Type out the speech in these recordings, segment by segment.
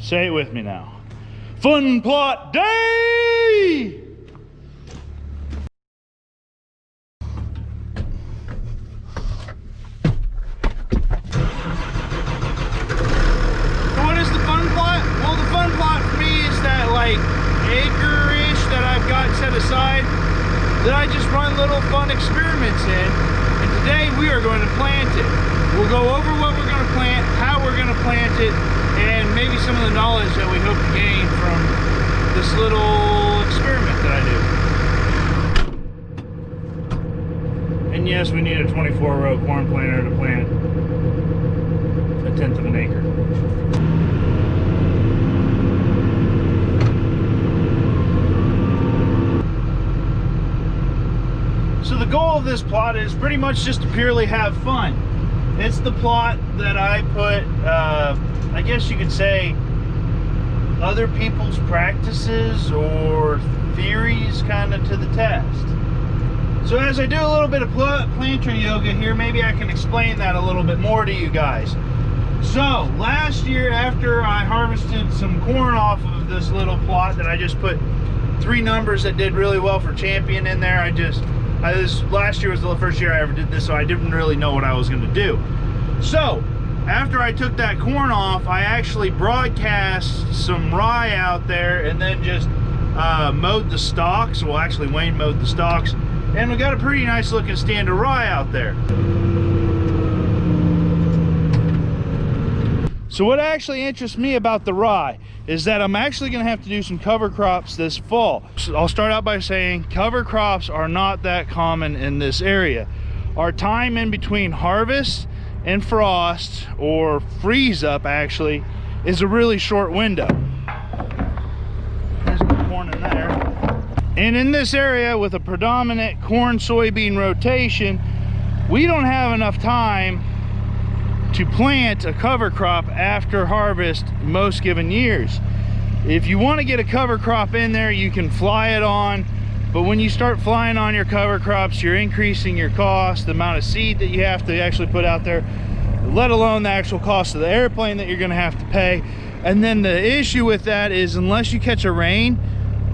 Say it with me now. Fun plot day! What is the fun plot? Well, the fun plot for me is that like acre-ish that I've got set aside that I just run little fun experiments in. And today we are going to plant it. We'll go over what we're going to plant, how we're going to plant it, and maybe some of the knowledge that we hope to gain from this little experiment that I do. And yes, we need a 24-row corn planter to plant a 1/10 of an acre. So the goal of this plot is pretty much just to purely have fun. It's the plot that I put, I guess you could say, other people's practices or theories kind of to the test. So as I do a little bit of planter yoga here, maybe I can explain that a little bit more to you guys. So last year, after I harvested some corn off of this little plot that I just put 3 numbers that did really well for champion in there, last year was the first year I ever did this, so I didn't really know what I was going to do. So after I took that corn off, I actually broadcast some rye out there and then just mowed the stalks. Well, actually Wayne mowed the stalks, and we got a pretty nice looking stand of rye out there. So what actually interests me about the rye is that I'm actually going to have to do some cover crops this fall. So I'll start out by saying cover crops are not that common in this area. Our time in between harvest and frost, or freeze up actually, is a really short window. There's some corn in there. And in this area with a predominant corn soybean rotation, we don't have enough time to plant a cover crop after harvest most given years. If you want to get a cover crop in there, you can fly it on, but when you start flying on your cover crops, you're increasing your cost, the amount of seed that you have to actually put out there, let alone the actual cost of the airplane that you're going to have to pay. And then the issue with that is, unless you catch a rain,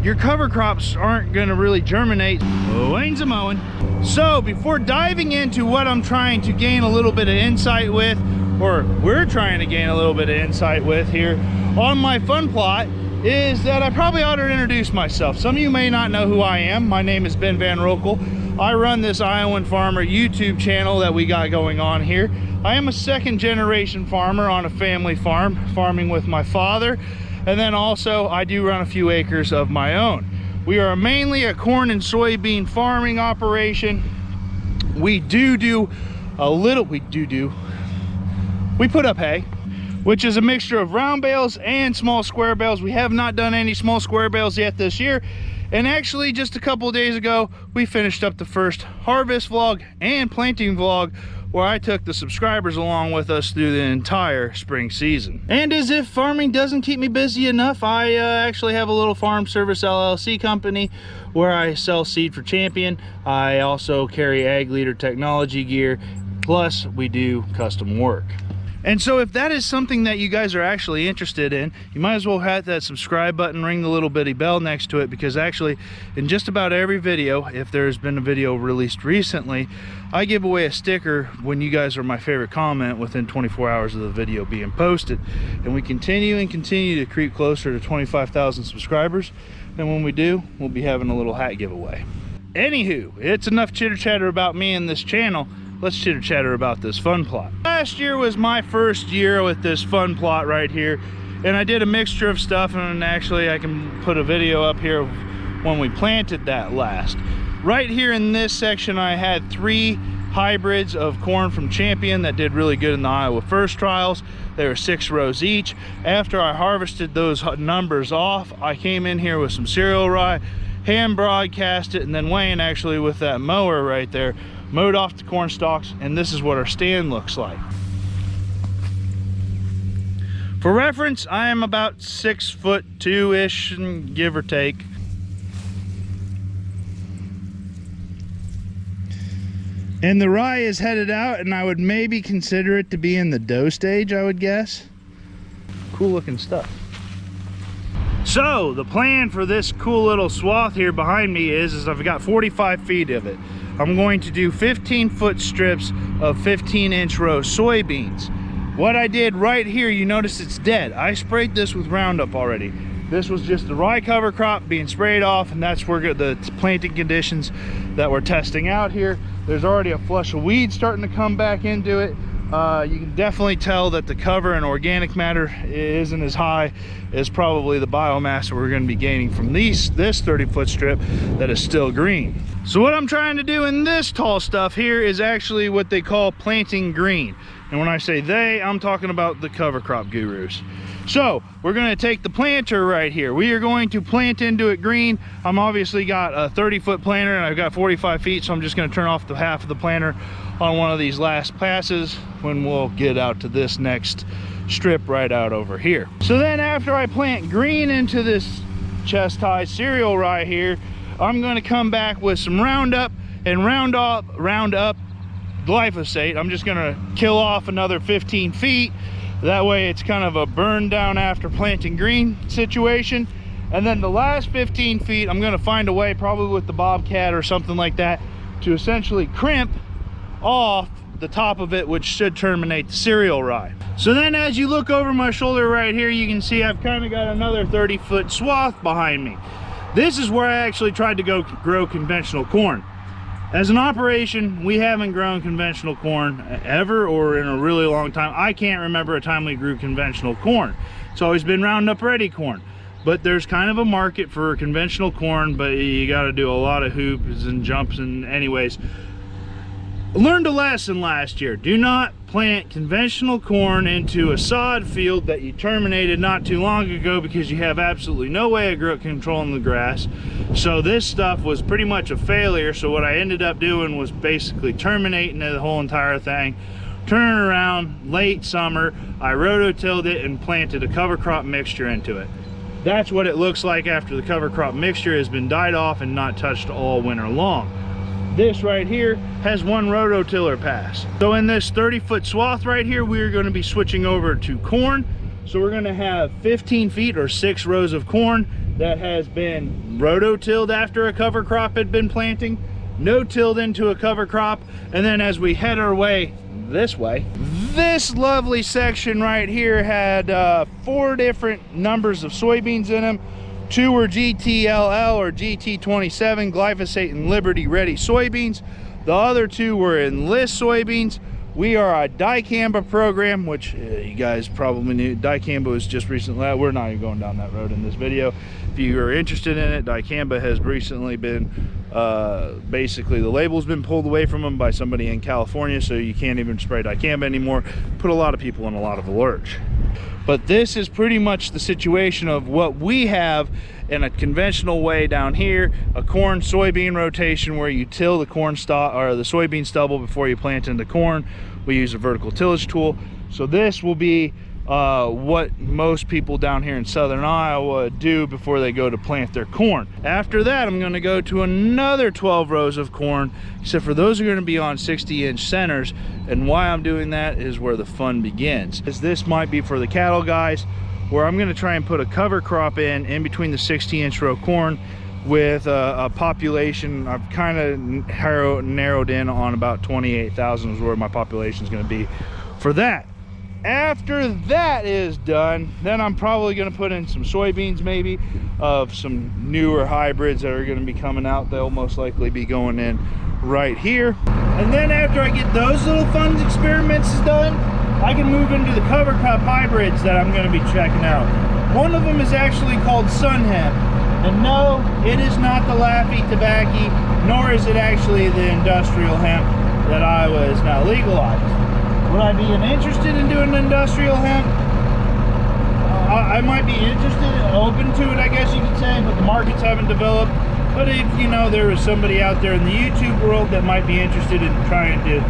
your cover crops aren't going to really germinate. Wayne's a mowing. So before diving into what I'm trying to gain a little bit of insight with, or we're trying to gain a little bit of insight with here on my fun plot, is that I probably ought to introduce myself. Some of you may not know who I am. My name is Ben Van Rokel. I run this Iowan Farmer YouTube channel that we got going on here. I am a 2nd generation farmer on a family farm, farming with my father. And then also I do run a few acres of my own. We are mainly a corn and soybean farming operation. We put up hay, which is a mixture of round bales and small square bales. We have not done any small square bales yet this year. And actually just a couple of days ago, we finished up the first harvest vlog and planting vlog, where I took the subscribers along with us through the entire spring season. And as if farming doesn't keep me busy enough, I actually have a little farm service LLC company where I sell seed for Champion. I also carry ag leader technology gear, plus we do custom work. And so if that is something that you guys are actually interested in, you might as well hit that subscribe button, ring the little bitty bell next to it, because actually in just about every video, if there's been a video released recently, I give away a sticker when you guys are my favorite comment within 24 hours of the video being posted. And we continue to creep closer to 25,000 subscribers. And when we do, we'll be having a little hat giveaway. Anywho, it's enough chitter chatter about me and this channel. Let's chitter chatter about this fun plot. Last year was my first year with this fun plot right here, and I did a mixture of stuff, and actually I can put a video up here of when we planted that last. Right here in this section, I had 3 hybrids of corn from Champion that did really good in the Iowa First Trials. They were 6 rows each. After I harvested those numbers off, I came in here with some cereal rye, hand broadcast it, and then Wayne actually with that mower right there mowed off the corn stalks, and this is what our stand looks like. For reference, I am about 6'2"-ish, give or take. And the rye is headed out, and I would maybe consider it to be in the dough stage, I would guess. Cool looking stuff. So the plan for this cool little swath here behind me is I've got 45 feet of it. I'm going to do 15-foot strips of 15-inch row soybeans. What I did right here, you notice it's dead. I sprayed this with Roundup already. This was just the rye cover crop being sprayed off, and that's where the planting conditions that we're testing out here. There's already a flush of weeds starting to come back into it. You can definitely tell that the cover and organic matter isn't as high as probably the biomass that we're going to be gaining from this 30-foot strip that is still green. So what I'm trying to do in this tall stuff here is actually what they call planting green. And when I say they, I'm talking about the cover crop gurus. So we're going to take the planter right here. We are going to plant into it green. I'm obviously got a 30-foot planter and I've got 45 feet, so I'm just going to turn off the half of the planter on one of these last passes when we'll get out to this next strip right out over here. So then after I plant green into this chest high cereal rye here, I'm going to come back with some Roundup and Roundup glyphosate. I'm just going to kill off another 15 feet. That way it's kind of a burn down after planting green situation. And then the last 15 feet, I'm going to find a way, probably with the Bobcat or something like that, to essentially crimp off the top of it, which should terminate the cereal rye. So then as you look over my shoulder right here, you can see I've kind of got another 30-foot swath behind me. This is where I actually tried to go grow conventional corn. As an operation, we haven't grown conventional corn ever, or in a really long time. I can't remember a time we grew conventional corn. It's always been Roundup Ready corn. But there's kind of a market for conventional corn, but you got to do a lot of hoops and jumps. And anyways, learned a lesson last year. Do not plant conventional corn into a sod field that you terminated not too long ago, because you have absolutely no way of controlling the grass. So this stuff was pretty much a failure. So what I ended up doing was basically terminating the whole entire thing, turning around late summer, I rototilled it and planted a cover crop mixture into it. That's what it looks like after the cover crop mixture has been died off and not touched all winter long. This right here has one rototiller pass. So in this 30-foot swath right here, we are going to be switching over to corn. So we're going to have 15 feet or 6 rows of corn that has been rototilled after a cover crop had been planting, no-tilled into a cover crop, and then as we head our way this way, this lovely section right here had 4 different numbers of soybeans in them. 2 were GTLL or GT27 glyphosate and Liberty Ready soybeans. The other 2 were Enlist soybeans. We are a dicamba program, which you guys probably knew. Dicamba was just recently, we're not even going down that road in this video. If you are interested in it, dicamba has recently been, basically the label's been pulled away from them by somebody in California, so you can't even spray dicamba anymore. Put a lot of people in a lot of a lurch. But this is pretty much the situation of what we have in a conventional way down here, a corn soybean rotation where you till the corn stalk or the soybean stubble before you plant into corn. We use a vertical tillage tool. So this will be what most people down here in southern Iowa do before they go to plant their corn. After that, I'm going to go to another 12 rows of corn, except for those are going to be on 60-inch centers. And why I'm doing that is where the fun begins. This might be for the cattle guys, where I'm going to try and put a cover crop in between the 60-inch row corn with a population. I've kind of narrowed in on about 28,000 is where my population is going to be for that. After that is done, then I'm probably going to put in some soybeans, maybe of some newer hybrids that are going to be coming out. They'll most likely be going in right here. And then after I get those little fun experiments done, I can move into the cover crop hybrids that I'm going to be checking out. One of them is actually called Sunn Hemp. And no, it is not the Laffy tobacco, nor is it actually the industrial hemp that Iowa is now legalized. Would I be interested in doing industrial hemp? I might be interested, open to it, I guess you could say, but the markets haven't developed. But if you know there is somebody out there in the YouTube world that might be interested in trying to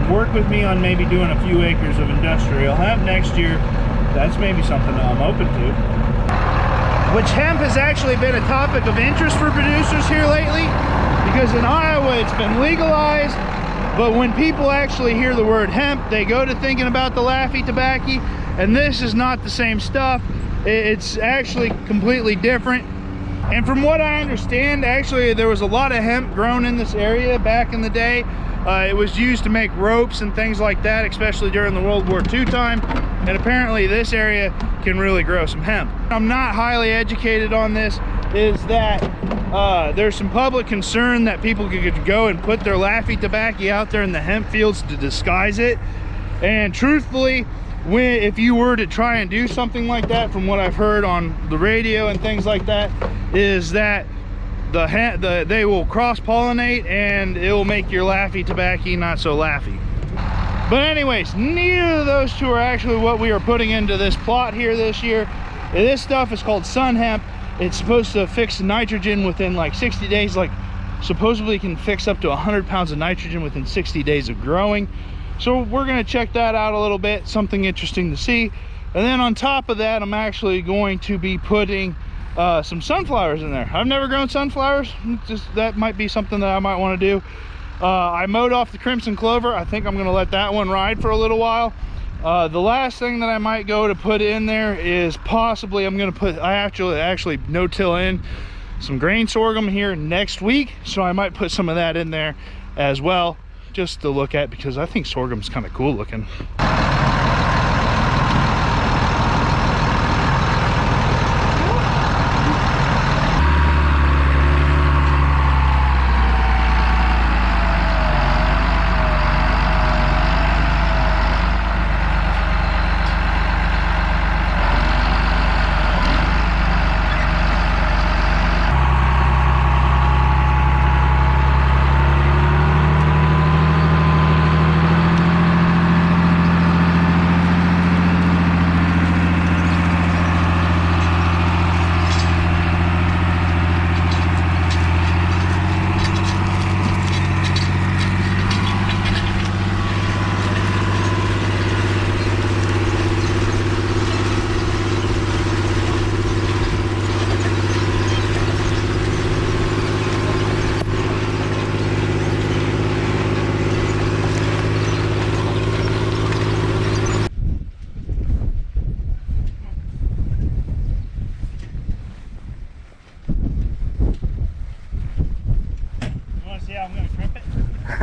work with me on maybe doing a few acres of industrial hemp next year, that's maybe something that I'm open to. Which hemp has actually been a topic of interest for producers here lately, because in Iowa it's been legalized. But when people actually hear the word hemp, they go to thinking about the Laffy tobacco, and this is not the same stuff. It's actually completely different. And from what I understand, actually there was a lot of hemp grown in this area back in the day. It was used to make ropes and things like that, especially during the World War II time. And apparently this area can really grow some hemp. I'm not highly educated on this, is that there's some public concern that people could go and put their Laffy tobacco out there in the hemp fields to disguise it. And truthfully, if you were to try and do something like that, from what I've heard on the radio and things like that, is that they will cross-pollinate and it will make your Laffy tobacco not so Laffy. But anyways, neither of those two are actually what we are putting into this plot here this year. This stuff is called Sunn hemp. It's supposed to fix nitrogen within like 60 days. Like supposedly can fix up to 100 pounds of nitrogen within 60 days of growing. So we're going to check that out a little bit, something interesting to see. And then on top of that, I'm actually going to be putting some sunflowers in there. I've never grown sunflowers. That might be something that I might want to do. I mowed off the crimson clover. I think I'm going to let that one ride for a little while. The last thing that I might go to put in there is possibly I'm going to put, I actually no-till in some grain sorghum here next week. So I might put some of that in there as well, just to look at, because I think sorghum's kind of cool looking.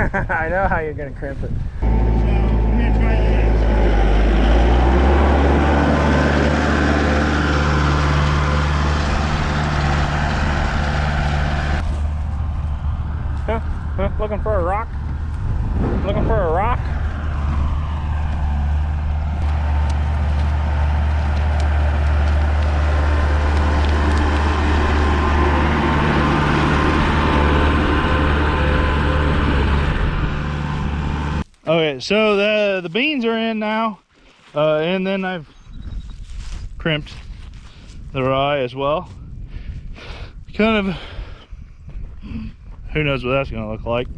I know how you're going to crimp it. So I'm going to try this. Huh? Looking for a rock? Looking for a rock? Okay, so the beans are in now, and then I've crimped the rye as well. Kind of, who knows what that's going to look like,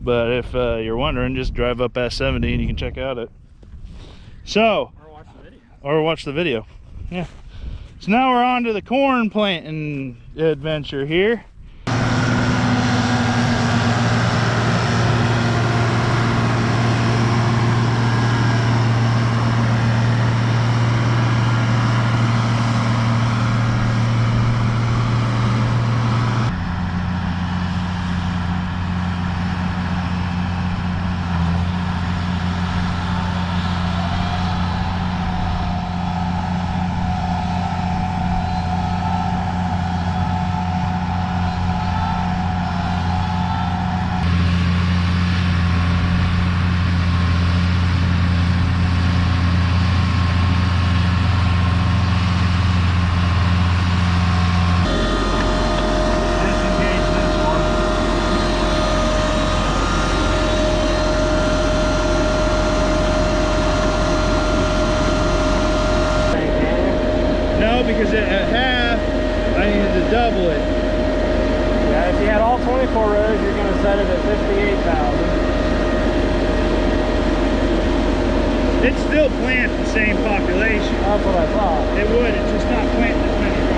but if you're wondering, just drive up S70 and you can check out it. So, Or watch the video. Or watch the video, yeah. So now we're on to the corn planting adventure here. Because at half, I needed to double it. Yeah, if you had all 24 rows, you're going to set it at 58,000. It still plants the same population. That's what I thought. It would, it's just not planting as many rows.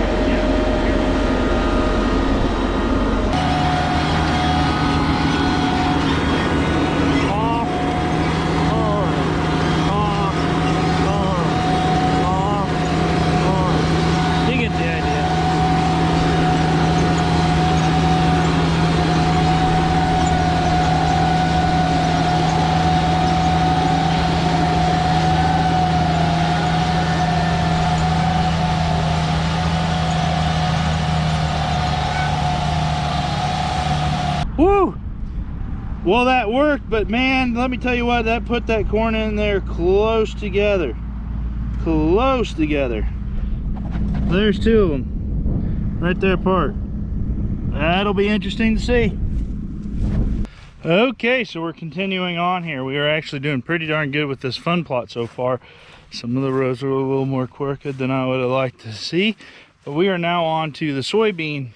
Well, that worked, but man, let me tell you what, that put that corn in there close together. Close together. There's two of them right there apart. That'll be interesting to see. Okay, so we're continuing on here. We are actually doing pretty darn good with this fun plot so far. Some of the rows are a little more crooked than I would have liked to see, but we are now on to the soybean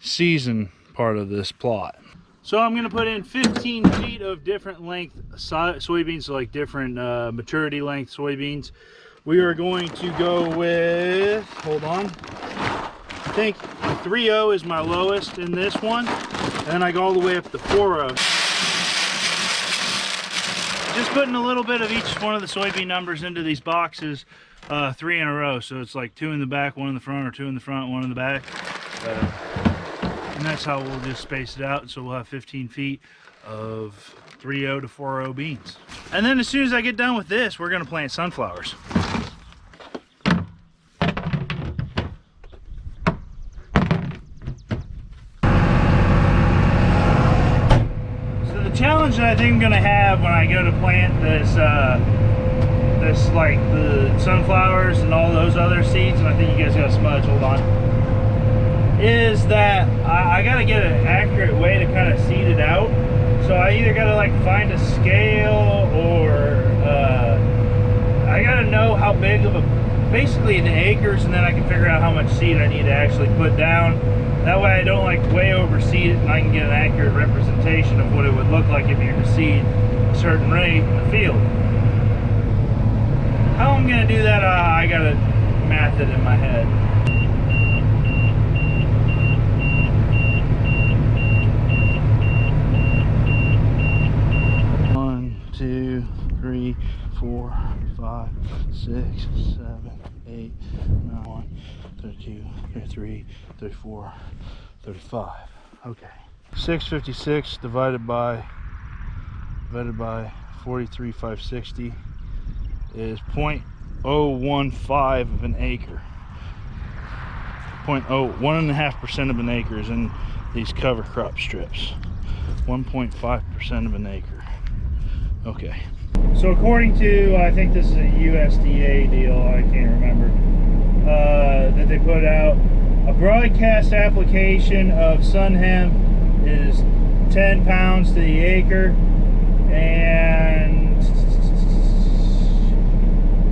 season part of this plot. So I'm going to put in 15 feet of different length soybeans, so like different maturity length soybeans. We are going to go with, hold on, I think the 3.0 is my lowest in this one, and then I go all the way up to 4.0. Just putting a little bit of each one of the soybean numbers into these boxes, 3 in a row. So it's like 2 in the back, 1 in the front, or 2 in the front, 1 in the back. And that's how we'll just space it out. So we'll have 15 feet of 3.0 to 4.0 beans. And then as soon as I get done with this, we're gonna plant sunflowers. So the challenge that I think I'm gonna have when I go to plant this, like the sunflowers and all those other seeds, and I think you guys got a smudge, hold on, is that I gotta get an accurate way to kind of seed it out. So I either gotta like find a scale, or I gotta know how big of a, basically in acres, and then I can figure out how much seed I need to actually put down. That way I don't like way overseed it, and I can get an accurate representation of what it would look like if you were to seed a certain rate in the field. How I'm gonna do that, I gotta math it in my head. 2, 3, 4, 5, 6, 7, 8, 9, 32, 33, 34, 35. Okay. 656 divided by 43,560 is 0.015 of an acre. 1.5% of an acre is in these cover crop strips. 1.5% of an acre. Okay. So according to, I think this is a USDA deal, I can't remember, that they put out, a broadcast application of Sunn hemp is 10 pounds to the acre, and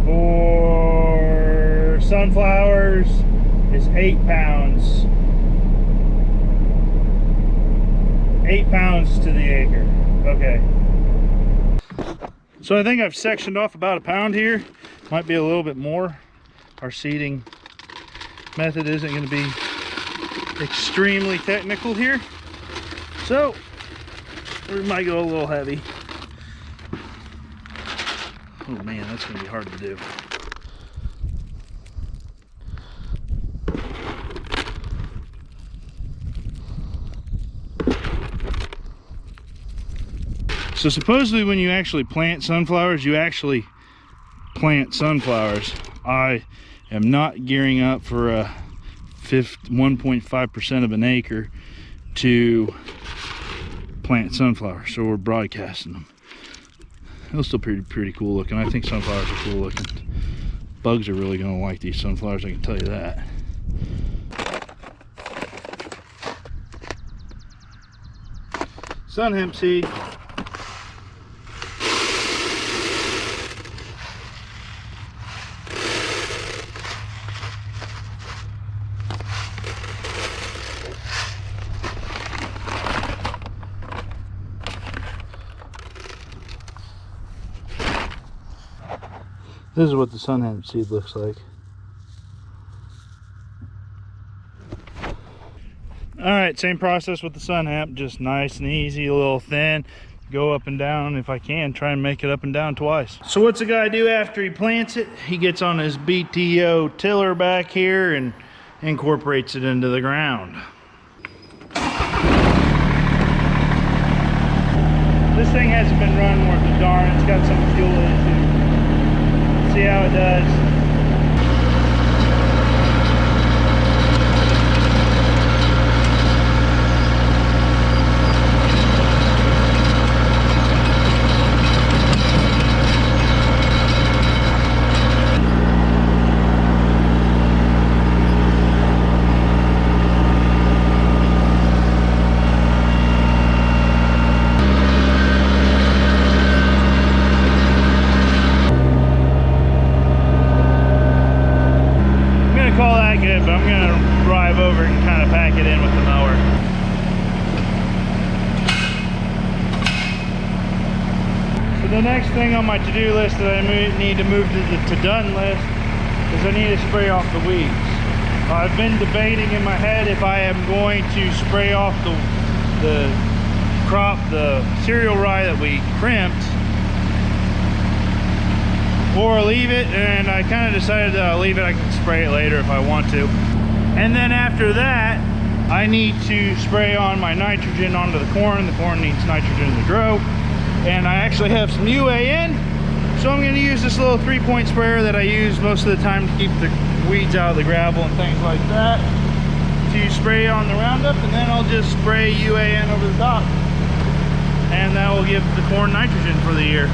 for sunflowers is 8 pounds. 8 pounds to the acre. Okay. So I think I've sectioned off about a pound here. Might be a little bit more. Our seeding method isn't going to be extremely technical here, so we might go a little heavy. Oh man, that's going to be hard to do. So supposedly when you actually plant sunflowers, you actually plant sunflowers. I am not gearing up for a 1.5% of an acre to plant sunflowers, so we're broadcasting them. It'll still be pretty cool looking. I think sunflowers are cool looking. Bugs are really going to like these sunflowers, I can tell you that. Sunn hemp seed. This is what the Sunn hemp seed looks like. Alright, same process with the Sunn hemp, just nice and easy, a little thin. Go up and down, if I can, try and make it up and down twice. So what's the guy do after he plants it? He gets on his BTO tiller back here and incorporates it into the ground. This thing hasn't been run worth a darn. It's got some fuel in it too. See how it does. like it, but I'm gonna drive over and kind of pack it in with the mower. So the next thing on my to-do list that I need to move to the to-done list is I need to spray off the weeds. I've been debating in my head if I am going to spray off the crop, the cereal rye that we crimped, or leave it, and I kind of decided that I'll leave it. I can spray it later if I want to. And then after that, I need to spray on my nitrogen onto the corn. The corn needs nitrogen to grow. And I actually have some UAN, so I'm going to use this little 3-point sprayer that I use most of the time to keep the weeds out of the gravel and things like that, to spray on the Roundup, and then I'll just spray UAN over the top, and that will give the corn nitrogen for the year.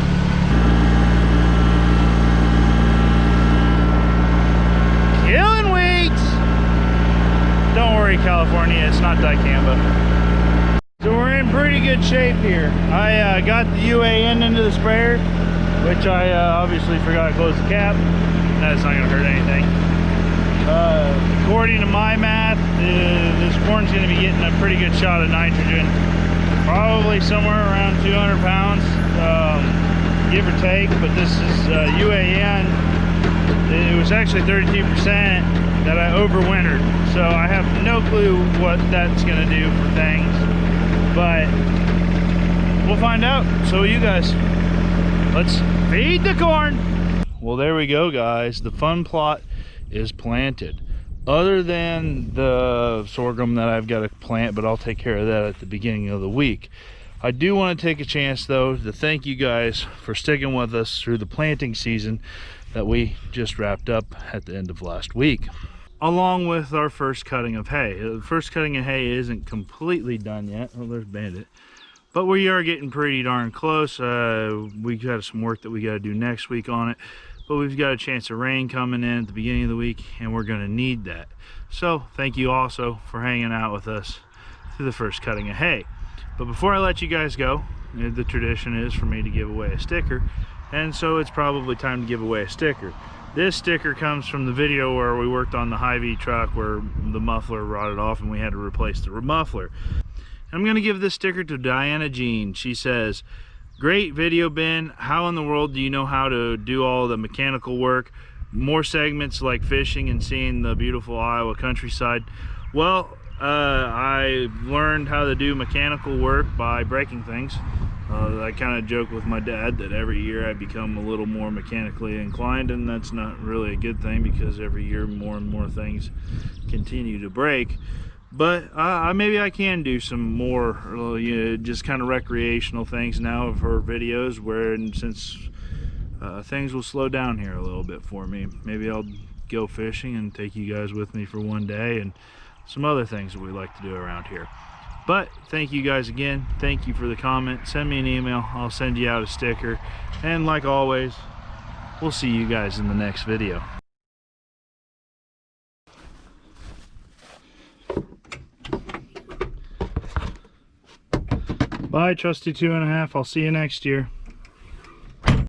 Killing weeds! Don't worry, California, it's not dicamba. So we're in pretty good shape here. I got the UAN into the sprayer, which I obviously forgot to close the cap. That's not going to hurt anything. According to my math, this corn's going to be getting a pretty good shot of nitrogen. Probably somewhere around 200 pounds, give or take. But this is UAN. It was actually 32% that I overwintered. So I have no clue what that's going to do for things. But we'll find out. So you guys, let's feed the corn. Well, there we go, guys. The fun plot is planted. Other than the sorghum that I've got to plant, but I'll take care of that at the beginning of the week. I do want to take a chance though to thank you guys for sticking with us through the planting season that we just wrapped up at the end of last week, along with our first cutting of hay. The first cutting of hay isn't completely done yet. Oh, there's Bandit. But we are getting pretty darn close. We got some work that we got to do next week on it. But we've got a chance of rain coming in at the beginning of the week, and we're going to need that. So thank you also for hanging out with us through the first cutting of hay. But before I let you guys go, the tradition is for me to give away a sticker, and so it's probably time to give away a sticker. This sticker comes from the video where we worked on the Hy-Vee truck where the muffler rotted off and we had to replace the muffler. I'm going to give this sticker to Diana Jean. She says, "Great video, Ben. How in the world do you know how to do all the mechanical work? More segments like fishing and seeing the beautiful Iowa countryside." Well, I learned how to do mechanical work by breaking things. I kind of joke with my dad that every year I become a little more mechanically inclined, and that's not really a good thing because every year more and more things continue to break. But maybe I can do some more just kind of recreational things now for videos, where since things will slow down here a little bit for me, maybe I'll go fishing and take you guys with me for one day, and some other things that we like to do around here. But thank you guys again. Thank you for the comment. Send me an email. I'll send you out a sticker. And like always, we'll see you guys in the next video. Bye, trusty 2.5. I'll see you next year.